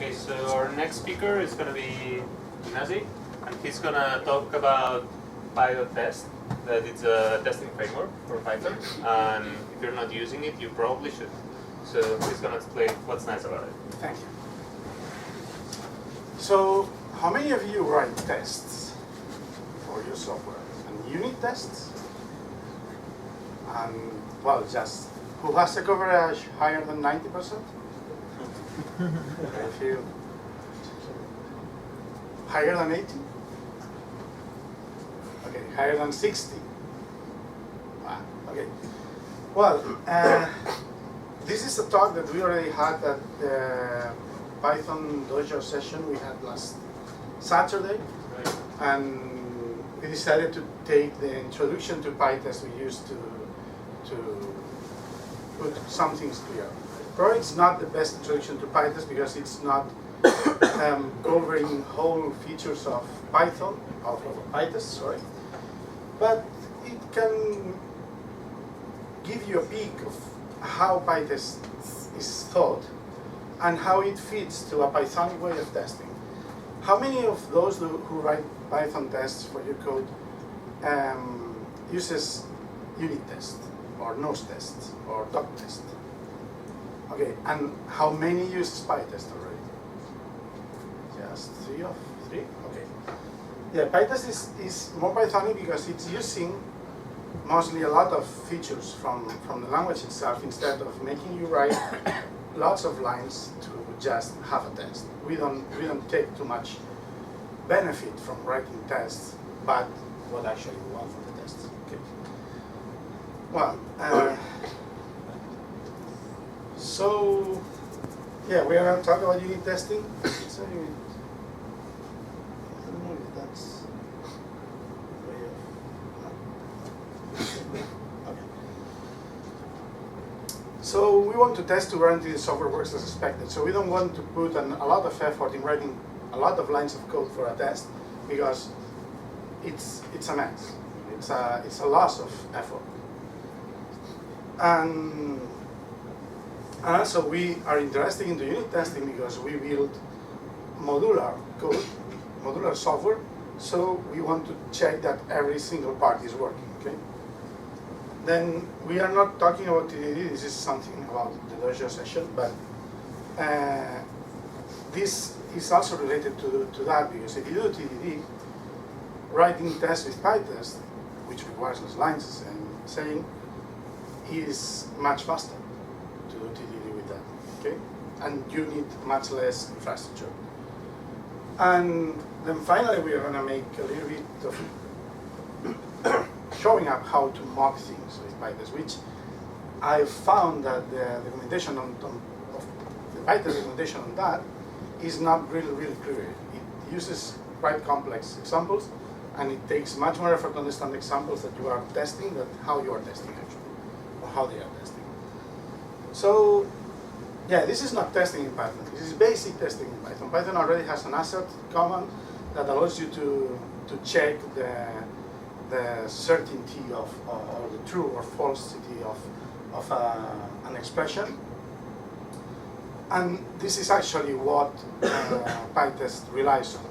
Okay, so our next speaker is going to be Nazi, and he's going to talk about py.test, that it's a testing framework for Python, and if you're not using it, you probably should. So he's going to explain what's nice about it. Thank you. So, how many of you write tests for your software? And unit tests? And, well, just who has a coverage higher than 90%? If you higher than 80? Okay, higher than 60? Wow, okay. Well, this is a talk that we already had at the Python Dojo session we had last Saturday, and we decided to take the introduction to PyTest we used to put some things clear. Probably it's not the best introduction to PyTest because it's not covering whole features of Python, of PyTest, sorry. But it can give you a peek of how PyTest is thought and how it fits to a Pythonic way of testing. How many of those who write Python tests for your code uses unit test, or nose test, or dot test? Okay, and how many use PyTest already? Just three? Okay. Yeah, PyTest is more Pythonic because it's using mostly a lot of features from the language itself instead of making you write lots of lines to just have a test. We don't take too much benefit from writing tests, but what actually we want from the tests. Okay. Well, so yeah, we are going to talk about unit testing. So I don't know if that's way of. Okay. So we want to test to guarantee the software works as expected. So we don't want to put a lot of effort in writing a lot of lines of code for a test because it's a mess. It's a loss of effort. And also we are interested in the unit testing because we build modular code, modular software. So we want to check that every single part is working. Okay. Then we are not talking about TDD, this is something about the Dojo session, but this is also related to that, because if you do TDD, writing tests with PyTest, which requires less lines and saying, is much faster to do TDD with that, okay? And you need much less infrastructure. And then finally we are gonna make a little bit of showing up how to mock things with PyTest, which I found that the documentation of the PyTest documentation on that is not really clear. It uses quite complex examples, and it takes much more effort to understand the examples that you are testing than how you are testing actually, or how they are testing. So, yeah, this is not testing in Python. This is basic testing in Python. Python already has an assert command that allows you to check the certainty of, or the true or falsity of an expression. And this is actually what PyTest relies on.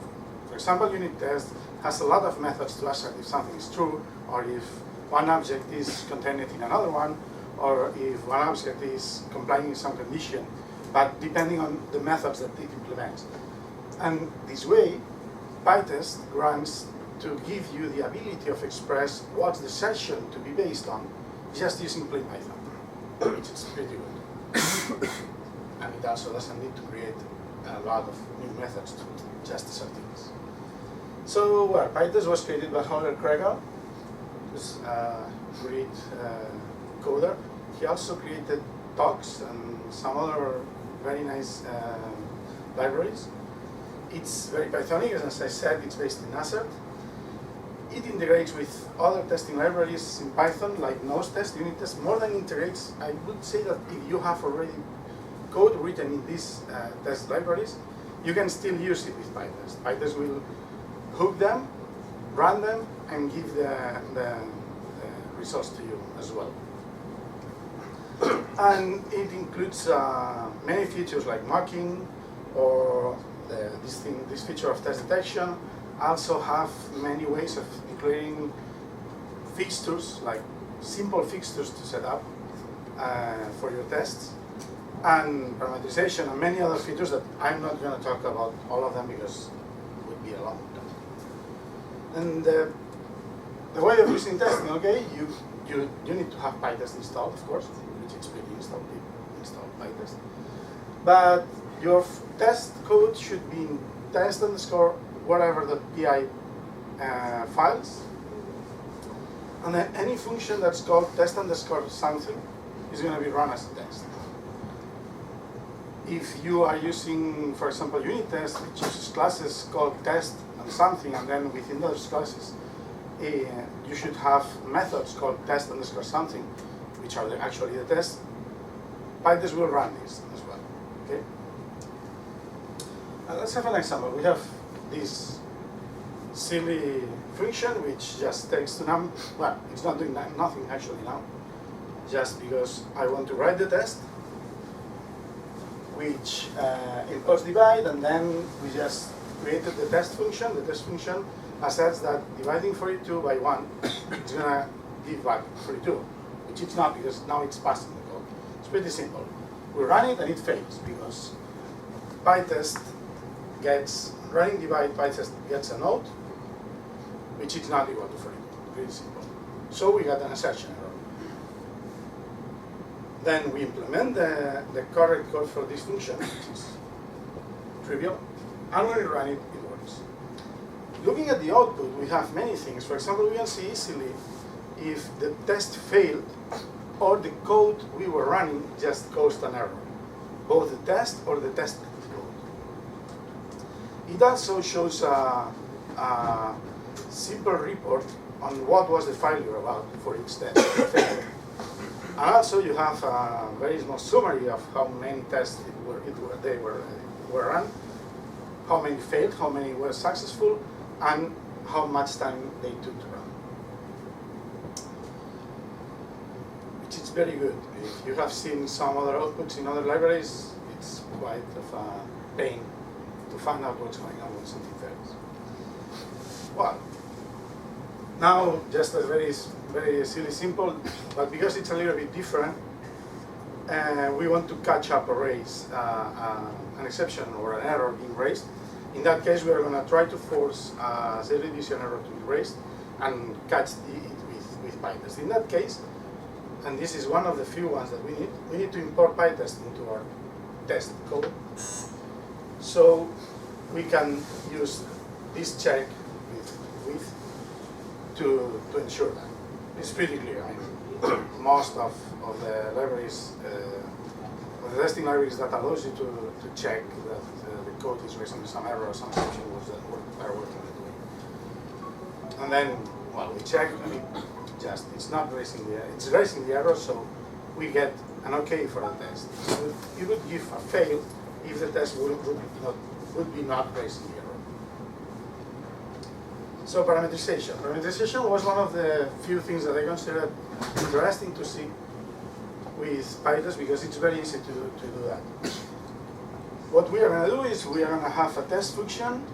For example, unit test has a lot of methods to assert if something is true, or if one object is contained in another one, or if one object is complying with some condition, but depending on the methods that it implements. And this way, PyTest runs to give you the ability of express what's the session to be based on, just using plain Python, which is pretty good. And it also doesn't need to create a lot of new methods to just assert things. So, well, PyTest was created by Holger Krieger, who's a great coder. He also created talks and some other very nice libraries. It's very Pythonic, as I said, it's based in assert. It integrates with other testing libraries in Python, like nose test, unit test. More than integrates, I would say that if you have already code written in these test libraries, you can still use it with PyTest. PyTest will hook them, run them, and give the results to you as well. And it includes many features like mocking, or this feature of test detection also have many ways of declaring fixtures, like simple fixtures to set up for your tests, and parameterization and many other features that I'm not going to talk about all of them because it would be a long time. And the way of using testing, okay, you need to have PyTest installed, of course, which is pretty installed PyTest. But your test code should be in test_whatever.py files. And then any function that's called test_something is going to be run as a test. If you are using, for example, unit test, which uses classes called test and something, and then within those classes, you should have methods called test_something, which are actually the tests. PyTest will run this as well. Okay. Let's have an example. We have this silly function which just takes to num. Well, it's not doing nothing actually now, just because I want to write the test, which imports divide, and then we just created the test function. The test function asserts that dividing 42 by 1 is going to give back 42, which it's not because now it's passing the code. It's pretty simple. We run it and it fails because PyTest gets, running divide, PyTest gets a node, which is not equal to 42. Pretty simple. So we got an assertion error. Then we implement the correct code for this function, which is trivial, and when we run it, it works. Looking at the output, we have many things. For example, we can see easily if the test failed or the code we were running just caused an error, both the test or the test code. It also shows a simple report on what was the failure about for each test. And also you have a very small summary of how many tests they were run, how many failed, how many were successful, and how much time they took to run. Which is very good. If you have seen some other outputs in other libraries, it's quite of a pain to find out what's going on when something fails. Well, now just a very silly simple, but because it's a little bit different, we want to catch up or raise an exception or an error being raised. In that case, we are going to try to force a Z-revision error to be raised and catch it with PyTest. In that case, and this is one of the few ones that we need to import PyTest into our test code. So we can use this check with to ensure that. It's pretty clear. I mean, most of the libraries, the testing libraries that allows you to check that the code is raising some error or some exception are working that way. And then, well, we check. I mean, it's not raising it's raising the error, so we get an OK for the test. So you would give a fail if the test would be not raising the error. So parameterization. Parameterization was one of the few things that I considered interesting to see with PyTest because it's very easy to do that. What we are going to do is we are going to have a test function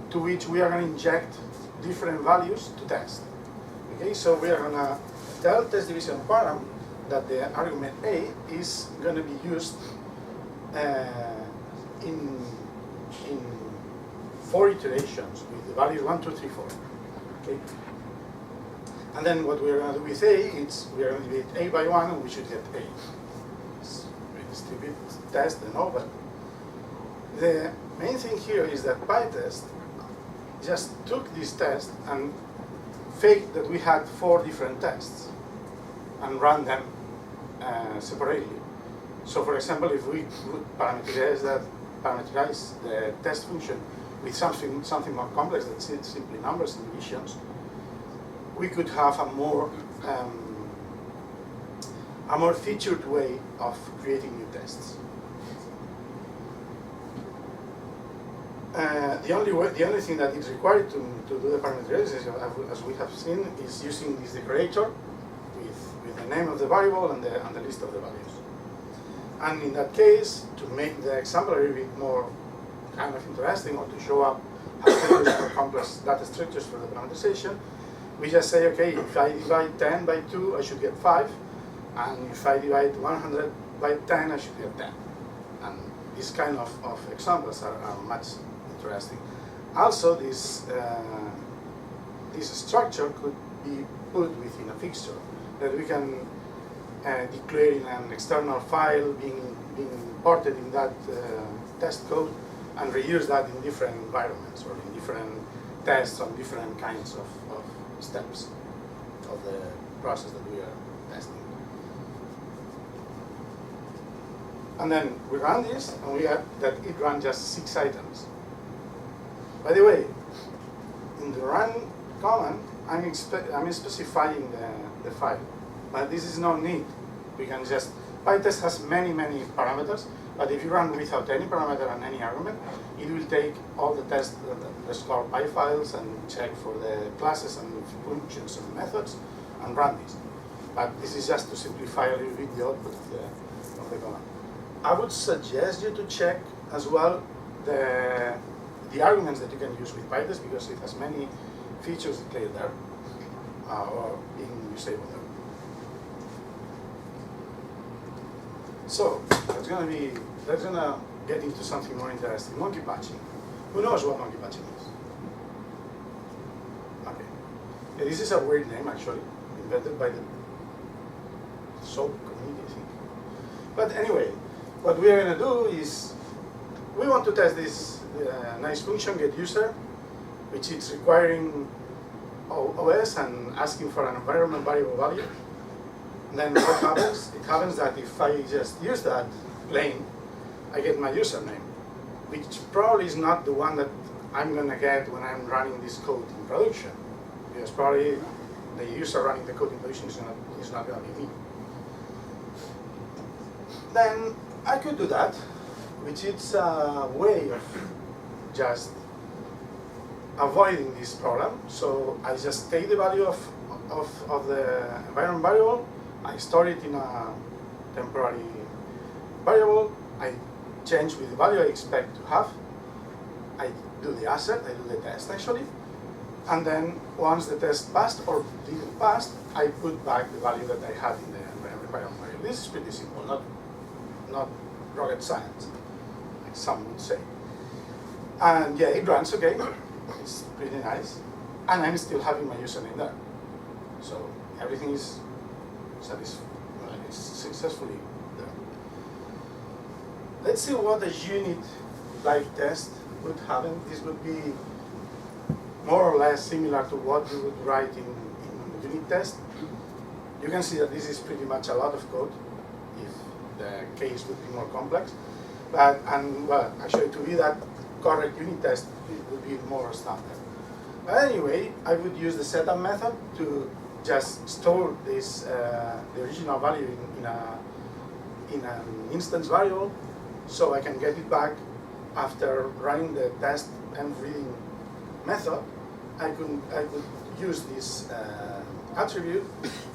to which we are going to inject different values to test. Okay, so we are going to tell test division param that the argument A is going to be used in 4 iterations with the values 1, 2, 3, 4. Okay? And then what we're going to do with A is we are going to divide A by 1 and we should get A. It's a pretty stupid test, I know, but the main thing here is that PyTest just took this test and faked that we had 4 different tests and ran them separately. So for example, if we would parameterize the test function with something more complex that's simply numbers and divisions, we could have a more featured way of creating new tests. The only thing that is required to do the parameterization, as we have seen, is using this decorator with the name of the variable and the list of the values. And in that case, to make the example a little bit more kind of interesting or to show up how to use more complex data structures for the parameterization, we just say, okay, if I divide 10 by 2, I should get 5. And if I divide 100 by 10, I should get 10. And these kind of examples are much interesting. Also, this structure could be put within a fixture that we can declare in an external file being imported in that test code and reuse that in different environments or in different tests on different kinds of steps of the process that we are testing. And then we run this, and we get that it runs just 6 items. By the way, in the run command, I'm specifying the file, but this is no need. We can just, PyTest has many parameters, but if you run without any parameter and any argument, it will take all the tests, the store Py files, and check for the classes and functions and methods, and run this. But this is just to simplify a little bit the output of the command. I would suggest you to check as well the arguments that you can use with PyTest, because it has many features declared there or being usable there. So let's gonna get into something more interesting. Monkey patching. Who knows what monkey patching is? Okay. Yeah, this is a weird name actually, invented by the soap community, I think. But anyway, what we are gonna do is we want to test this nice function getUser, which is requiring OS and asking for an environment variable value. And then what happens? It happens that if I just use that plain, I get my username, which probably is not the one that I'm going to get when I'm running this code in production. Because probably the user running the code in production is not going to be me. Then I could do that, which is a way of just avoiding this problem. So I just take the value of the environment variable, I store it in a temporary variable, I change with the value I expect to have, I do the asset, I do the test actually, and then once the test passed or didn't pass, I put back the value that I had in the environment variable. This is pretty simple, not rocket science, like some would say. And yeah, it runs okay, it's pretty nice, and I'm still having my username there. So everything is successfully there. Let's see what a unit-like test would happen. This would be more or less similar to what we would write in unit test. You can see that this is pretty much a lot of code if the case would be more complex. But, well, actually to be that correct unit test, it would be more standard. But anyway, I would use the setup method to just store this the original value in an instance variable, so I can get it back after running the test and reading method. I could use this attribute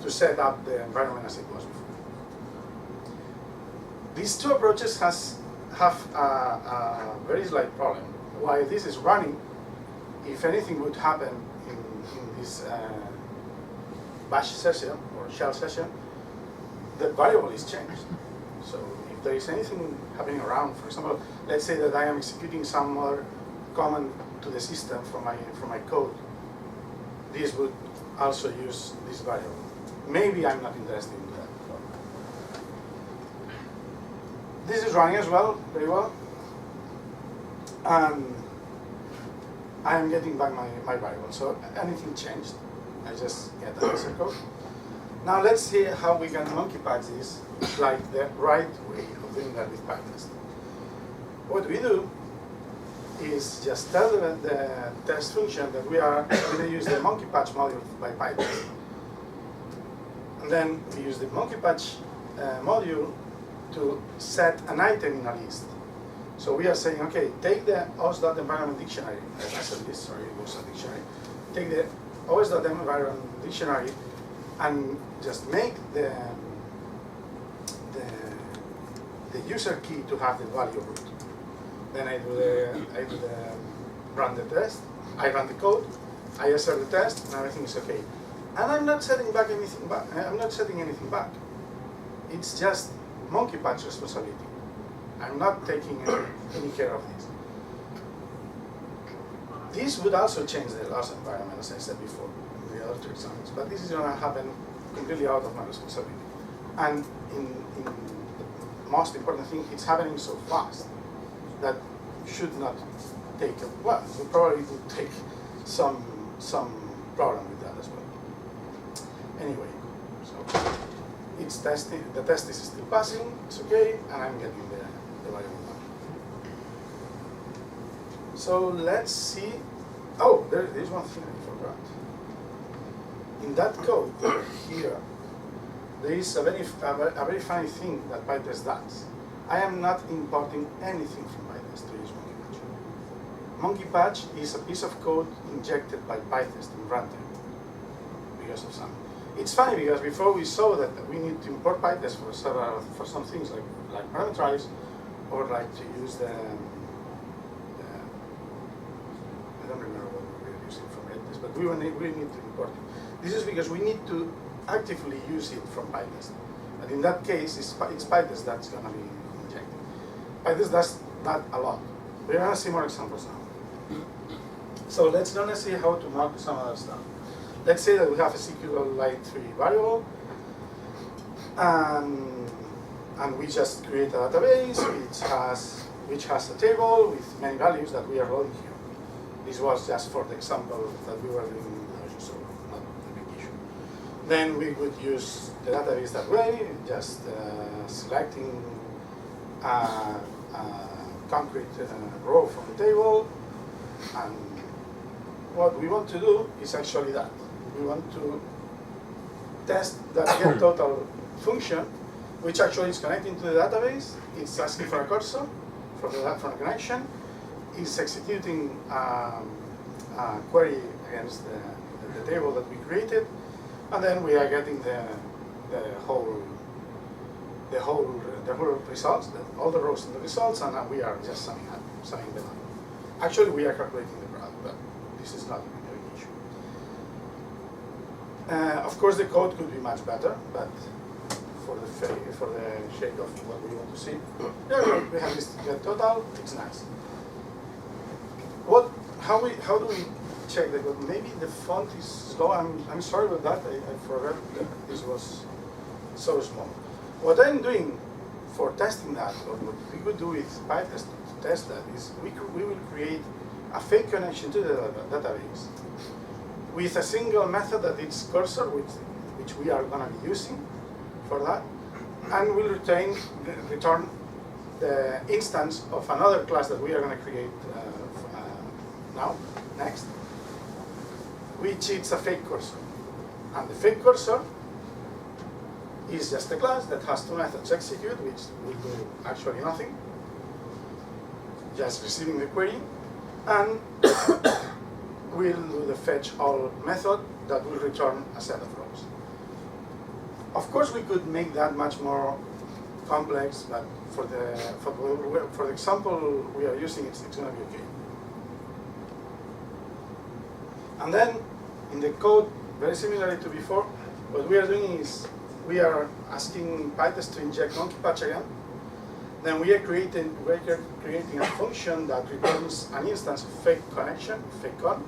to set up the environment as it was before. These two approaches have a very slight problem. While this is running, if anything would happen in this bash session or shell session, the variable is changed. So if there is anything happening around, for example, let's say that I am executing some other command to the system from my code, this would also use this variable. Maybe I'm not interested in that. This is running as well, very well. And I am getting back my variable. So anything changed, I just get the answer code. Now let's see how we can monkey patch this like the right way of doing that with PyTest. What we do is just tell the test function that we are going to use the monkey patch module by PyTest. And then we use the monkey patch module to set an item in a list. So we are saying, okay, take the os.environment dictionary, as a list, sorry, it was a dictionary. Take the os.environment dictionary and just make the user key to have the value root. Then I do the run the test. I run the code. I assert the test, and everything is okay. And I'm not setting back anything back. I'm not setting anything back. It's just monkey patch responsibility. I'm not taking any care of this. This would also change the loss environment, as I said before, in the other two examples. But this is going to happen completely out of my responsibility. And in the most important thing, it's happening so fast that should not take a, well, it probably would take some problem with that as well. Anyway, so it's testing. The test is still passing. It's okay, and I'm getting the value now. So let's see. Oh, there is one thing I forgot. In that code here, there is a very funny thing that PyTest does. I am not importing anything from PyTest to use MonkeyPatch. MonkeyPatch is a piece of code injected by PyTest in runtime because of some. It's funny because before we saw that we need to import PyTest for some things like parameterize or like to use the I don't remember what we were using from PyTest, but we need to import it. This is because we need to actively use it from PyTest. But in that case, it's PyTest that's going to be injected. PyTest does that a lot. We're going to see more examples now. So let's gonna see how to mark some other stuff. Let's say that we have a SQLite 3 variable, and we just create a database which has a table with many values that we are loading here. This was just for the example that we were doing, so not a big issue. Then we would use the database that way, just selecting a concrete row from the table, and what we want to do is actually that. We want to test that getTotal function, which actually is connecting to the database. It's asking for a cursor from the connection. It's executing a query against the table that we created, and then we are getting the whole results, all the rows in the results, and we are just summing them up. Actually, we are calculating the product, but this is not a big issue. Of course, the code could be much better, but for the sake of what we want to see, we have this getTotal. It's nice. How do we check the code? Maybe the font is slow. I'm sorry about that. I forgot that this was so small. What I'm doing for testing that, or what we could do with PyTest to test that, is we will create a fake connection to the database with a single method that it's cursor, which we are going to be using for that, and we'll return the instance of another class that we are going to create next, which is a fake cursor. And the fake cursor is just a class that has two methods execute, which will do actually nothing, just receiving the query, and we'll do the fetch all method that will return a set of rows. Of course, we could make that much more complex, but for the example we are using, it's going to be okay. And then in the code, very similarly to before, what we are doing is we are asking PyTest to inject MonkeyPatch again. Then we are creating a function that returns an instance of fake connection, fake con.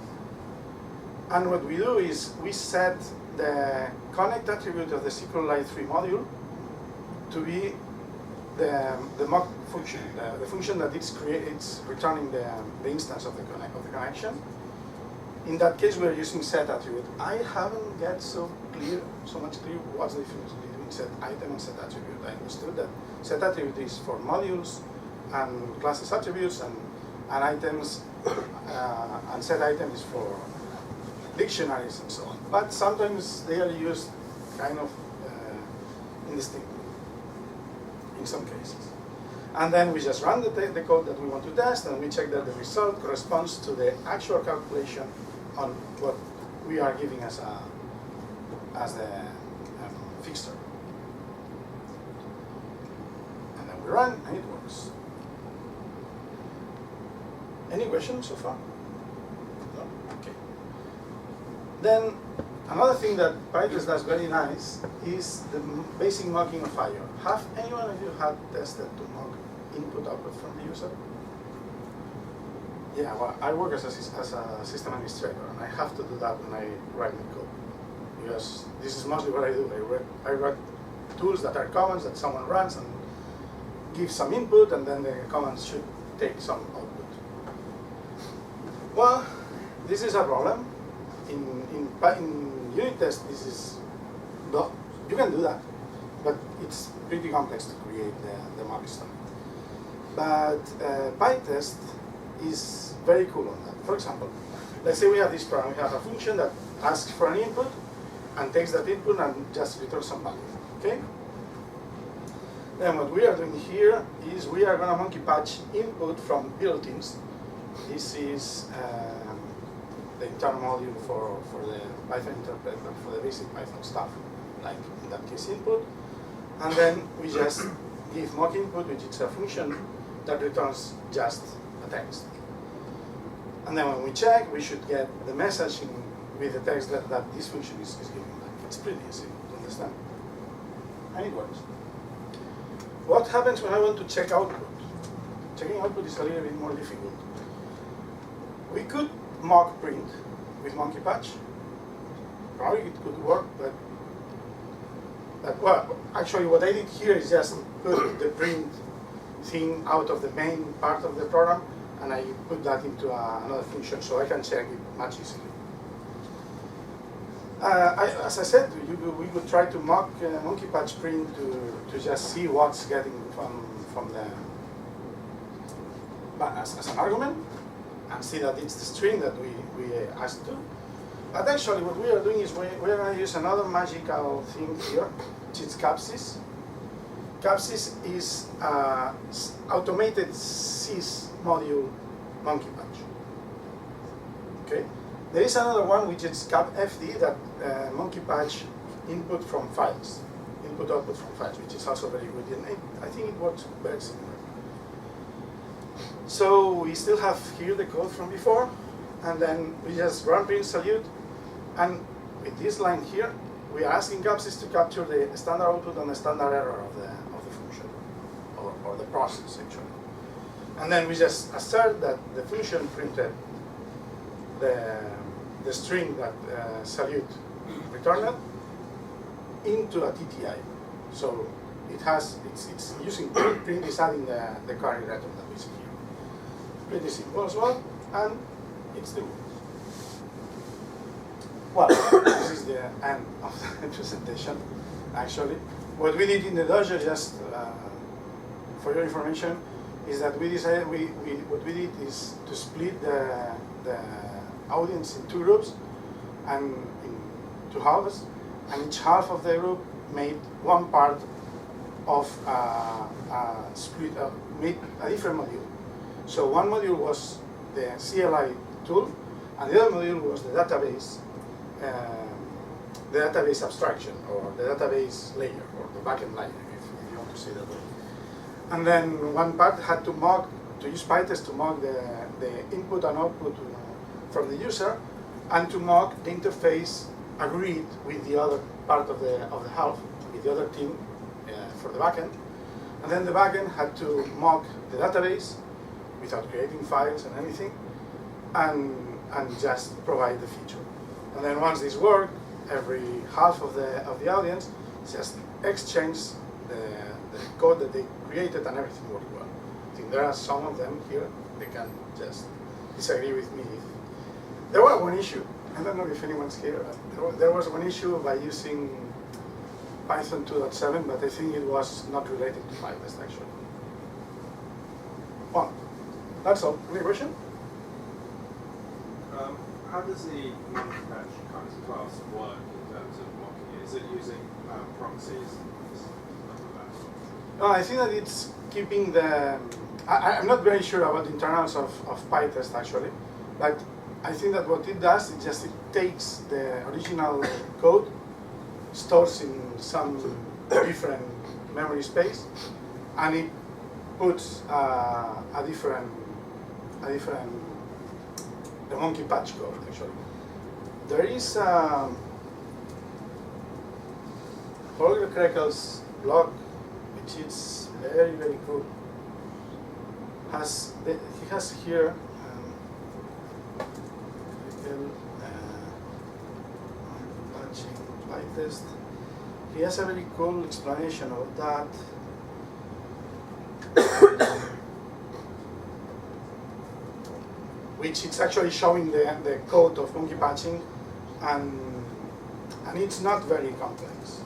And what we do is we set the connect attribute of the SQLite 3 module to be the mock function, the function that it's returning the instance of the connection. In that case, we are using set attribute. I haven't got so much clear what's the difference between set item and set attribute. I understood that set attribute is for modules and classes attributes, and items and set item is for dictionaries and so on. But sometimes they are used kind of indistinctly in some cases. And then we just run the code that we want to test, and we check that the result corresponds to the actual calculation on what we are giving as the fixture. And then we run, and it works. Any questions so far? No? Okay. Then another thing that PyTest does very nice is the basic mocking of I/O. Have anyone of you had tested to mock input/output from the user? Yeah, well, I work as a system administrator, and I have to do that when I write my code, because this is mostly what I do. I write tools that are commands that someone runs and gives some input, and then the commands should take some output. Well, this is a problem. In unit test, this is you can do that, but it's pretty complex to create the mock stuff. But PyTest is very cool on that. For example, let's say we have this program. We have a function that asks for an input and takes that input and just returns some value. Okay. Then what we are doing here is we are going to monkey patch input from built-ins. This is the internal module for the Python interpreter, for the basic Python stuff, like in that case input. And then we just give mock input, which is a function that returns just a text. And then when we check, we should get the message with the text that this function is giving back. It's pretty easy to understand. And it works. What happens when I want to check output? Checking output is a little bit more difficult. We could mock print with monkey patch. Probably it could work, but well, actually what I did here is just put the print thing out of the main part of the program, and I put that into another function so I can check it much easily. As I said, we could try to mock monkey patch print to just see what's getting from the as an argument, and see that it's the string that we asked to. But actually what we are doing is we are going to use another magical thing here, which is Capsys. Capsys is automated sys module monkey patch. Okay. There is another one which is capfd that monkey patch input from files, input/output from files, which is also very good. And I think it works very similar. So we still have here the code from before, and then we just run print salute, and with this line here, we are asking Capsys to capture the standard output and the standard error of the function, or the process actually. And then we just assert that the function printed the string that salute returned into a TTI. So it's using print is adding the carry return that we see here. Pretty simple as well, and it's doing it. Well, this is the end of the presentation. Actually, what we did in the dojo, just for your information, is that we decided what we did is to split the audience in two groups and in two halves, and each half of the group made one part of made a different module. So one module was the CLI tool, and the other module was the database abstraction, or the database layer, or the backend layer, if you want to say that way. And then one part had to use PyTest to mock the input and output from the user, and to mock the interface agreed with the other part of the half, with the other team for the backend. And then the backend had to mock the database without creating files and anything, and just provide the feature. And then once this worked, every half of the audience just exchanged the code that they created, and everything worked well. I think there are some of them here, they can just disagree with me. There was one issue, I don't know if anyone's here, there was one issue by using Python 2.7, but I think it was not related to PyTest actually. Well, that's all. Any question? How does the monkey patch kind of class work in terms of mocking it? Is it using proxies and stuff like that? No, I think that it's keeping the... I'm not very sure about the internals of PyTest actually, but I think that what it does is just it takes the original code, stores in some different memory space, and it puts a different the monkey patch code actually. There is Holger Krekel's blog, which is very, very cool. He has here patching PyTest. He has a very cool explanation of that. Which it's actually showing the code of monkey patching, and it's not very complex.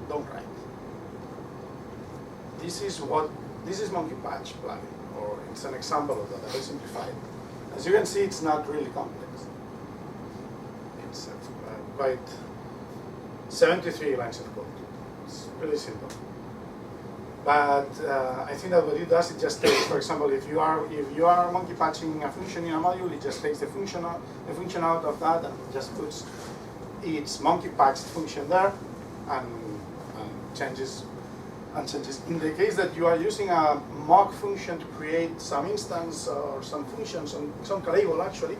Don't write. This is monkey patch plugin, or it's an example of that. I will simplify it. As you can see, it's not really complex. It's quite 73 lines of code. It's really simple. But I think that what it does, it just takes, for example, if you are monkey patching a function in a module, it just takes the function out of that and just puts its monkey patched function there and changes. In the case that you are using a mock function to create some instance or some functions, some label actually,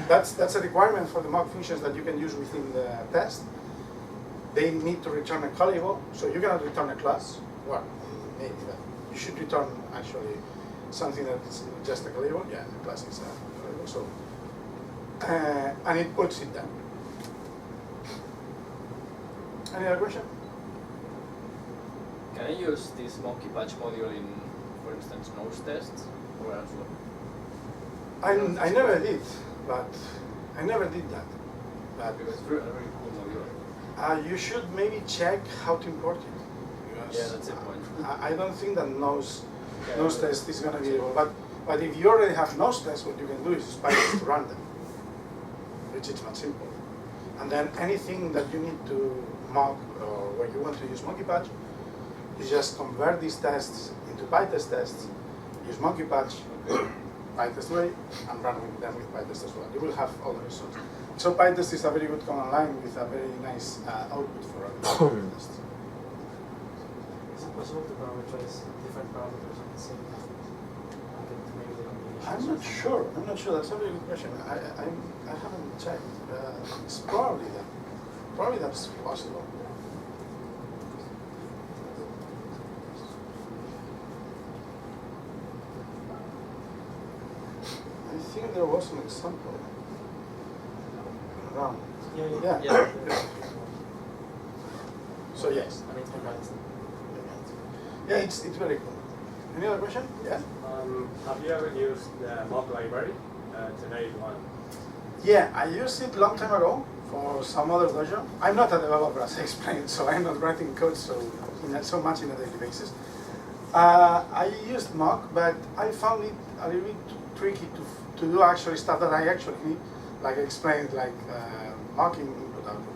that's a requirement for the mock functions that you can use within the test. They need to return a callable, so you cannot return a class. Well, maybe that. You should return actually something that is just a callable. Yeah, the class is a callable. So, and it puts it there. Any other question? Can I use this monkey patch module in, for instance, nose tests or elsewhere? I never did, but I never did that. But Because it's a very cool module. you should maybe check how to import it. Yeah, that's the point. I don't think that nose Yeah. test is going to be able. But if you already have nose tests, what you can do is PyTest to run them, which is much simple. And then anything that you need to mock or where you want to use monkey patch, you just convert these tests into PyTest tests, use monkey patch, PyTest way, and run with them with PyTest as well. You will have all the results. So PyTest is a very good command line with a very nice output for a test. Is it possible to parameterize different parameters on the same I'm not sure. That's a very good question. I haven't checked. It's probably that. Probably that's possible. I think there was an example around. Yeah. So yes. I mean, congrats. Yeah, it's very cool. Any other question? Yeah. Have you ever used the mock library to name one? Yeah, I used it long time ago for some other version. I'm not a developer, as I explained, so I'm not writing code so much in a daily basis. I used mock, but I found it a little bit tricky to do actually stuff that I actually need, like I explained, like mocking input output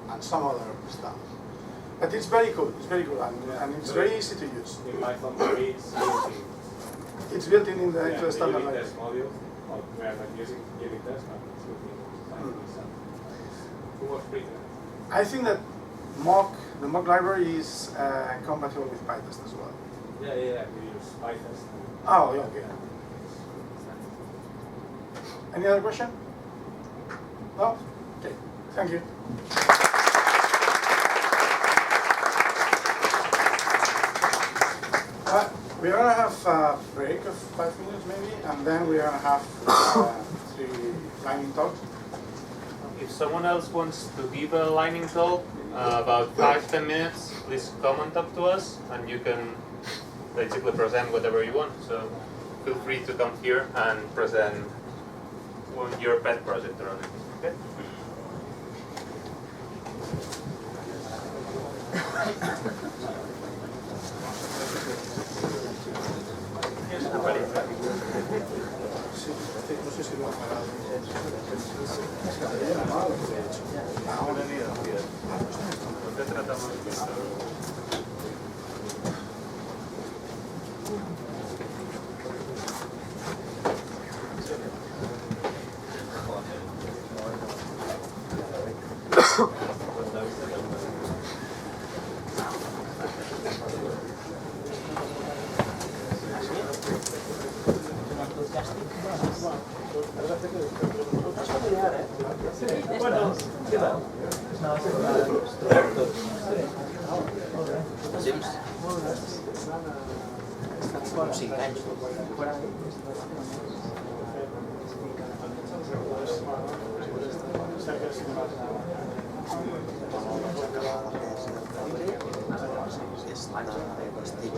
and some other stuff. But it's very cool. It's very cool, and it's very easy to use. In Python 3, it's using It's built in the the standard unit library. test module. We are not using unit test, but it's looking like Who was free to that? I think that the mock library is compatible with PyTest as well. Yeah. We use PyTest. Oh, yeah, okay. Any other question? No? Okay, thank you. We're gonna have a break of 5 minutes maybe, and then we're gonna have 3 lightning talks. If someone else wants to give a lightning talk, about 5-10 minutes, please come and talk to us, and you can basically present whatever you want. So feel free to come here and present your pet project or anything. Okay? No sé si lo han pagado. ¿Por qué tratamos de esto? Bueno, què tal? No, Temps? Com 5 anys. És l'estic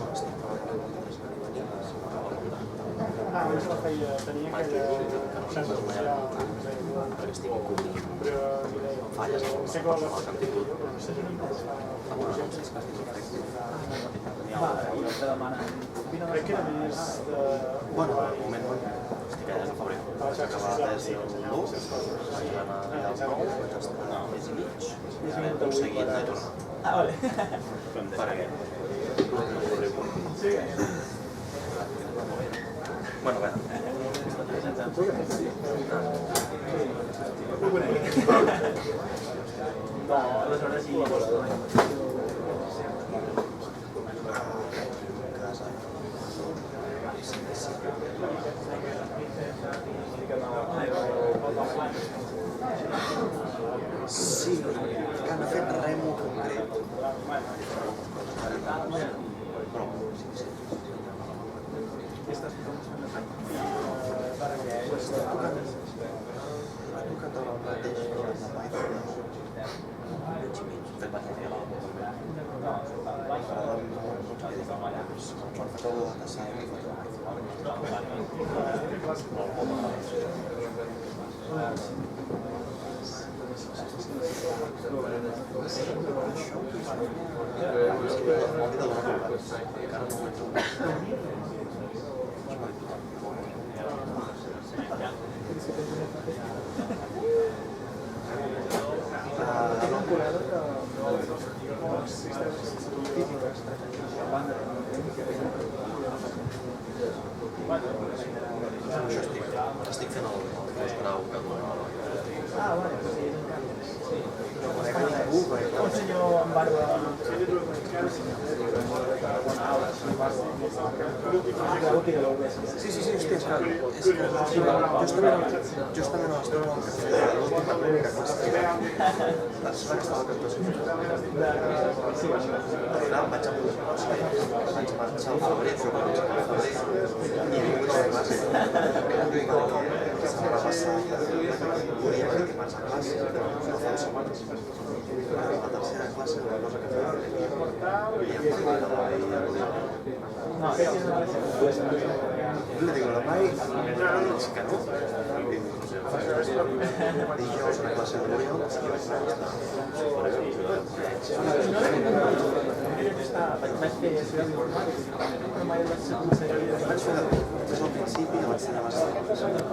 abans la feia, tenia aquella xarxa social, perquè estic cobrint però falles sé al que la contingut. però no sé si crec que era més de... Bueno, de moment estic allà a febrer. Vaig acabar la tesi el 1, vaig anar allà al 9, vaig estar un mes i mig, i ara he aconseguit no he tornat. Ah, vale. Perquè Sí. bueno, bé. No, aleshores sí. Sí, que han fet res molt concret. Però sí. Ha tocat el mateix de Python. Mig i mig. Fet vaig anar a l'altre també. M'agrada molt que dic, quan faig el data science, faig el estic fent el postgrau que dona Ah, vale, sí, és un canvi. Sí. Un senyor amb barba... Sí, hòstia, és que justament a l'estona del cafè, l'única classe que estava al cantó al final vaig marxar al febrer, però vaig al febrer i he vingut a la classe. S'ha repassat, volia que marxar a classe, però no fa 2 setmanes. A la tercera classe, una cosa que feia, i em parlat de la veïna. No, aquest és una Le digo, la Mai, que no. Dijous una classe de l'Oriol i vaig estar. vaig fer ciutat informàtica, però mai vaig ser conseller. Vaig fer de tot. Des del principi vaig ensenyar bastant.